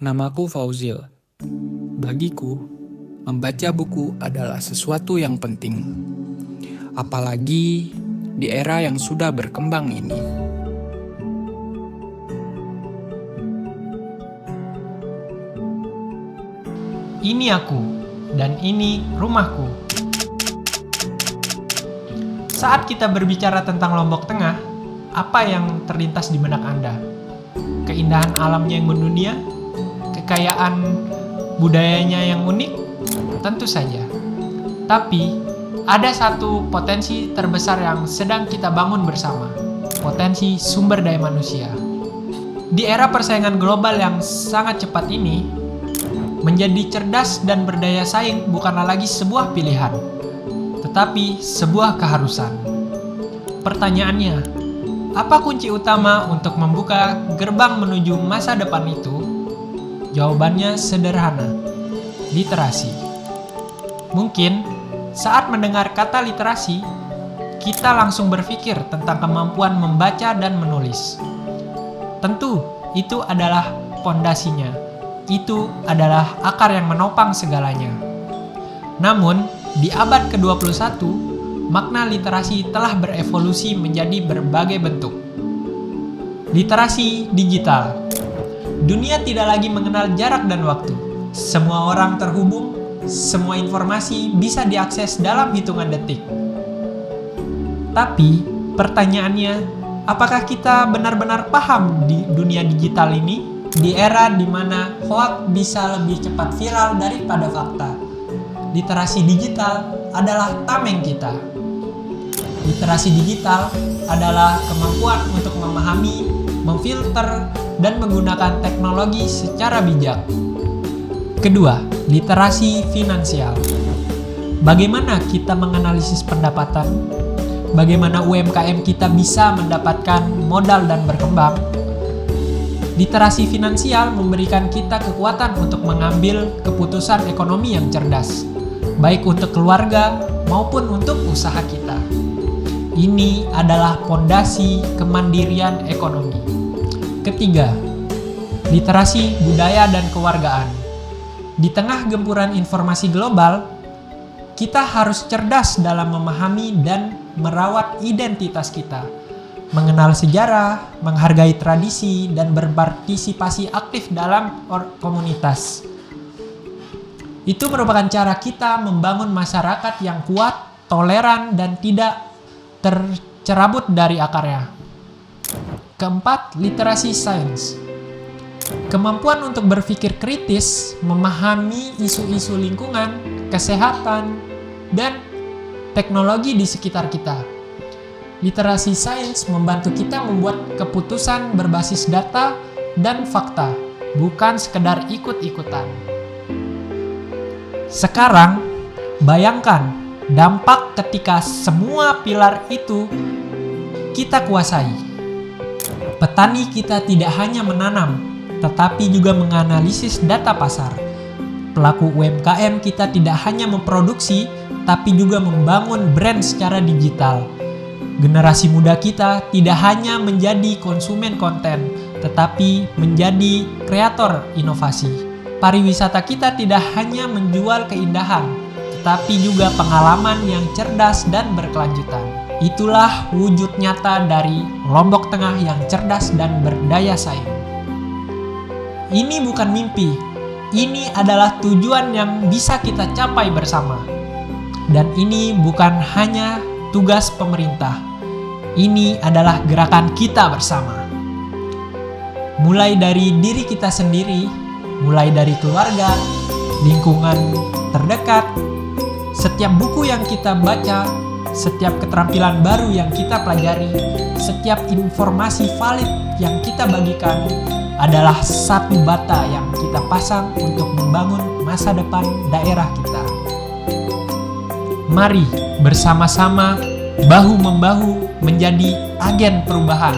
Namaku Fauzil. Bagiku, membaca buku adalah sesuatu yang penting. Apalagi di era yang sudah berkembang ini. Ini aku, dan ini rumahku. Saat kita berbicara tentang Lombok Tengah, apa yang terlintas di benak Anda? Keindahan alamnya yang mendunia? Kekayaan budayanya yang unik? Tentu saja. Tapi, ada satu potensi terbesar yang sedang kita bangun bersama. Potensi sumber daya manusia. Di era persaingan global yang sangat cepat ini, menjadi cerdas dan berdaya saing bukanlah lagi sebuah pilihan, tetapi sebuah keharusan. Pertanyaannya, apa kunci utama untuk membuka gerbang menuju masa depan itu? Jawabannya sederhana, literasi. Mungkin saat mendengar kata literasi, kita langsung berpikir tentang kemampuan membaca dan menulis. Tentu, itu adalah pondasinya. Itu adalah akar yang menopang segalanya. Namun, di abad ke-21, makna literasi telah berevolusi menjadi berbagai bentuk. Literasi digital. Dunia tidak lagi mengenal jarak dan waktu. Semua orang terhubung, semua informasi bisa diakses dalam hitungan detik. Tapi, pertanyaannya, apakah kita benar-benar paham di dunia digital ini? Di era di mana hoax bisa lebih cepat viral daripada fakta. Literasi digital adalah tameng kita. Literasi digital adalah kemampuan untuk memahami, memfilter, dan menggunakan teknologi secara bijak. Kedua, literasi finansial. Bagaimana kita menganalisis pendapatan? Bagaimana UMKM kita bisa mendapatkan modal dan berkembang? Literasi finansial memberikan kita kekuatan untuk mengambil keputusan ekonomi yang cerdas, baik untuk keluarga maupun untuk usaha kita. Ini adalah pondasi kemandirian ekonomi. Ketiga, literasi budaya dan kewargaan. Di tengah gempuran informasi global, kita harus cerdas dalam memahami dan merawat identitas kita. Mengenal sejarah, menghargai tradisi, dan berpartisipasi aktif dalam komunitas. Itu merupakan cara kita membangun masyarakat yang kuat, toleran, dan tidak tercerabut dari akarnya. Keempat, literasi sains. Kemampuan untuk berpikir kritis, memahami isu-isu lingkungan, kesehatan, dan teknologi di sekitar kita. Literasi sains membantu kita membuat keputusan berbasis data dan fakta, bukan sekedar ikut-ikutan. Sekarang, bayangkan dampak ketika semua pilar itu kita kuasai. Petani kita tidak hanya menanam, tetapi juga menganalisis data pasar. Pelaku UMKM kita tidak hanya memproduksi, tapi juga membangun brand secara digital. Generasi muda kita tidak hanya menjadi konsumen konten, tetapi menjadi kreator inovasi. Pariwisata kita tidak hanya menjual keindahan, tetapi juga pengalaman yang cerdas dan berkelanjutan. Itulah wujud nyata dari Lombok Tengah yang cerdas dan berdaya saing. Ini bukan mimpi, ini adalah tujuan yang bisa kita capai bersama. Dan ini bukan hanya tugas pemerintah. Ini adalah gerakan kita bersama. Mulai dari diri kita sendiri, mulai dari keluarga, lingkungan terdekat, setiap buku yang kita baca, setiap keterampilan baru yang kita pelajari, setiap informasi valid yang kita bagikan adalah satu bata yang kita pasang untuk membangun masa depan daerah kita. Mari bersama-sama bahu-membahu menjadi agen perubahan.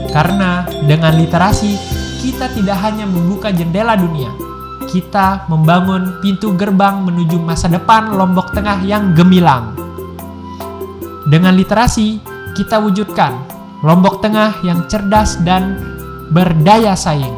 Karena dengan literasi, kita tidak hanya membuka jendela dunia, kita membangun pintu gerbang menuju masa depan Lombok Tengah yang gemilang. Dengan literasi, kita wujudkan Lombok Tengah yang cerdas dan berdaya saing.